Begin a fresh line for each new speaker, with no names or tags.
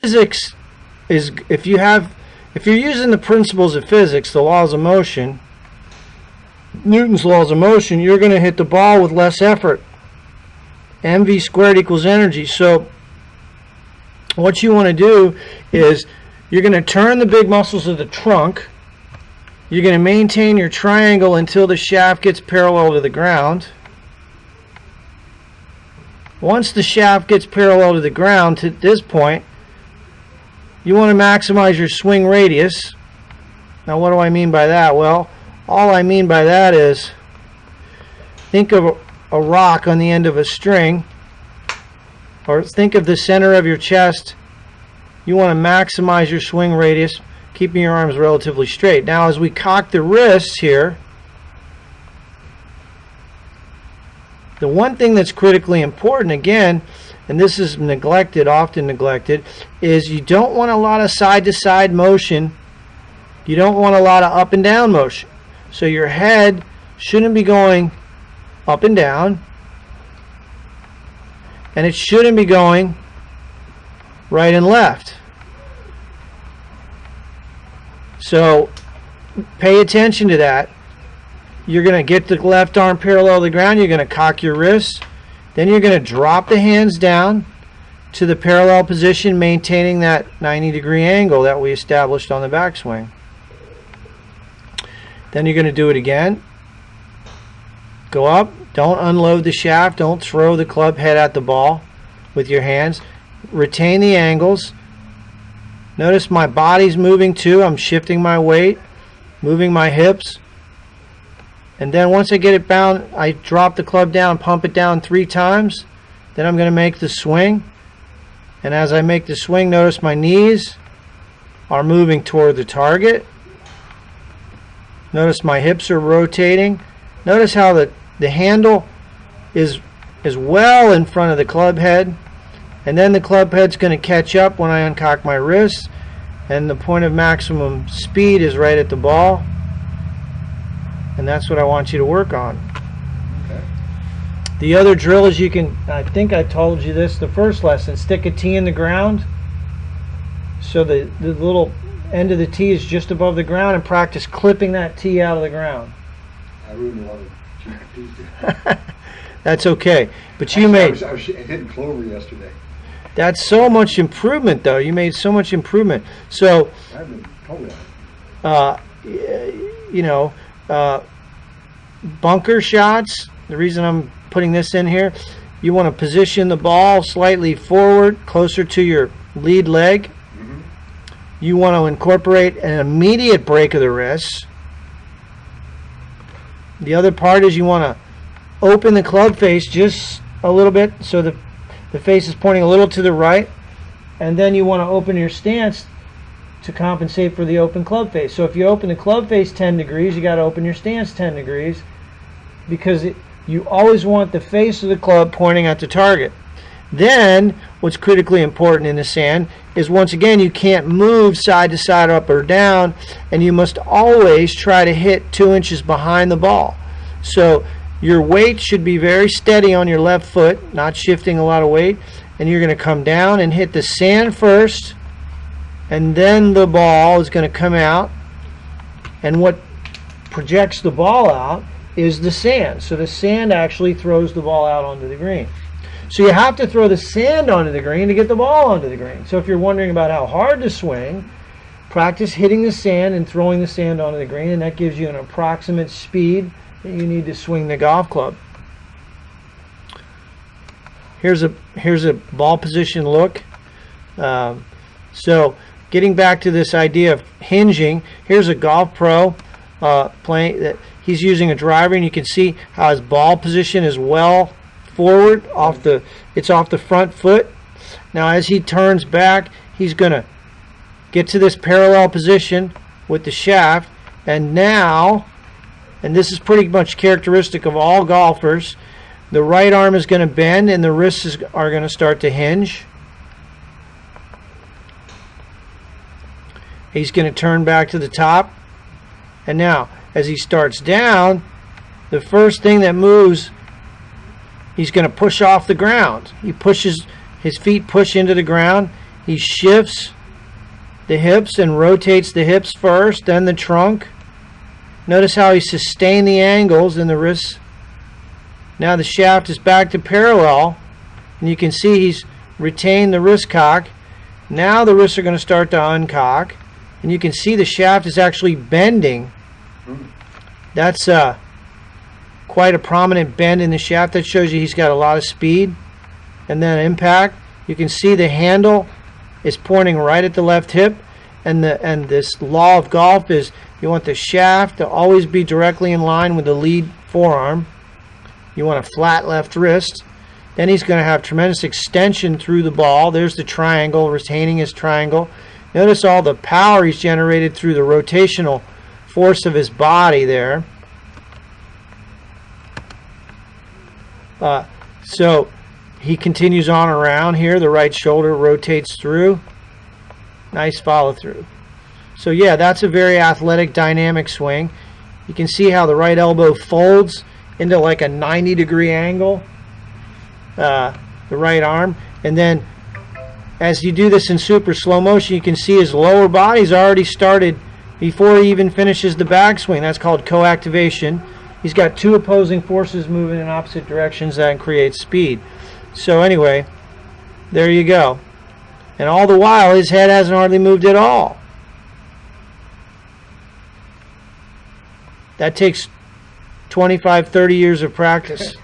Physics is, if you're using the principles of physics, the laws of motion, Newton's laws of motion, you're going to hit the ball with less effort. mv squared equals energy. So what you want to do is you're going to turn the big muscles of the trunk. You're going to maintain your triangle until the shaft gets parallel to the ground. Once the shaft gets parallel to the ground to this point, you want to maximize your swing radius. Now what do I mean by that? Well, all I mean by that is, think of a rock on the end of a string, or think of the center of your chest. You want to maximize your swing radius, keeping your arms relatively straight. Now as we cock the wrists here, the one thing that's critically important, again, and this is neglected, often neglected, is you don't want a lot of side-to-side motion. You don't want a lot of up and down motion. So your head shouldn't be going up and down, and it shouldn't be going right and left. So pay attention to that. You're going to get the left arm parallel to the ground. You're going to cock your wrists. Then you're going to drop the hands down to the parallel position, maintaining that 90-degree angle that we established on the backswing. Then you're going to do it again. Go up. Don't unload the shaft. Don't throw the club head at the ball with your hands. Retain the angles. Notice my body's moving too. I'm shifting my weight, moving my hips. And then once I get it bound, I drop the club down, pump it down 3 times. Then I'm going to make the swing. And as I make the swing, notice my knees are moving toward the target. Notice my hips are rotating. Notice how the handle is well in front of the club head. And then the club head's going to catch up when I uncock my wrists. And the point of maximum speed is right at the ball. And that's what I want you to work on. Okay. The other drill is you can, I think I told you this the first lesson, stick a tee in the ground so the little end of the tee is just above the ground, and practice clipping that tee out of the ground.
I ruined a lot of tees.
That's okay. But
I
was
hitting clover yesterday.
That's so much improvement, though. You made so much improvement. So,
I've been totally
you know, bunker shots, the reason I'm putting this in here, you want to position the ball slightly forward, closer to your lead leg. Mm-hmm. You want to incorporate an immediate break of the wrists. The other part is you want to open the club face just a little bit so the face is pointing a little to the right, and then you want to open your stance to compensate for the open club face. So if you open the club face 10 degrees, you got to open your stance 10 degrees, because you always want the face of the club pointing at the target. Then what's critically important in the sand is, once again, you can't move side to side, up or down, and you must always try to hit 2 inches behind the ball. So your weight should be very steady on your left foot, not shifting a lot of weight, and you're going to come down and hit the sand first, and then the ball is going to come out, and what projects the ball out is the sand. So the sand actually throws the ball out onto the green. So you have to throw the sand onto the green to get the ball onto the green. So if you're wondering about how hard to swing, practice hitting the sand and throwing the sand onto the green, and that gives you an approximate speed that you need to swing the golf club. Here's a ball position look. So getting back to this idea of hinging, here's a golf pro playing that he's using a driver, and you can see how his ball position is well forward, it's off the front foot. Now as he turns back, he's going to get to this parallel position with the shaft, and now, and this is pretty much characteristic of all golfers, the right arm is going to bend and the wrists are going to start to hinge. He's going to turn back to the top, and now as he starts down, the first thing that moves, he's going to push off the ground. He pushes, his feet push into the ground. He shifts the hips and rotates the hips first, then the trunk. Notice how he sustained the angles in the wrists. Now the shaft is back to parallel, and you can see he's retained the wrist cock. Now the wrists are going to start to uncock, and you can see the shaft is actually bending. That's quite a prominent bend in the shaft. That shows you he's got a lot of speed. And then impact, you can see the handle is pointing right at the left hip, and this law of golf is you want the shaft to always be directly in line with the lead forearm. You want a flat left wrist. Then he's going to have tremendous extension through the ball. There's the triangle, retaining his triangle. Notice all the power he's generated through the rotational force of his body there. So he continues on around here. The right shoulder rotates through. Nice follow through. So yeah, that's a very athletic, dynamic swing. You can see how the right elbow folds into like a 90-degree angle. The right arm. And then as you do this in super slow motion, you can see his lower body's already started before he even finishes the backswing. That's called co-activation. He's got two opposing forces moving in opposite directions that creates speed. So anyway, there you go. And all the while, his head hasn't hardly moved at all. That takes 25, 30 years of practice.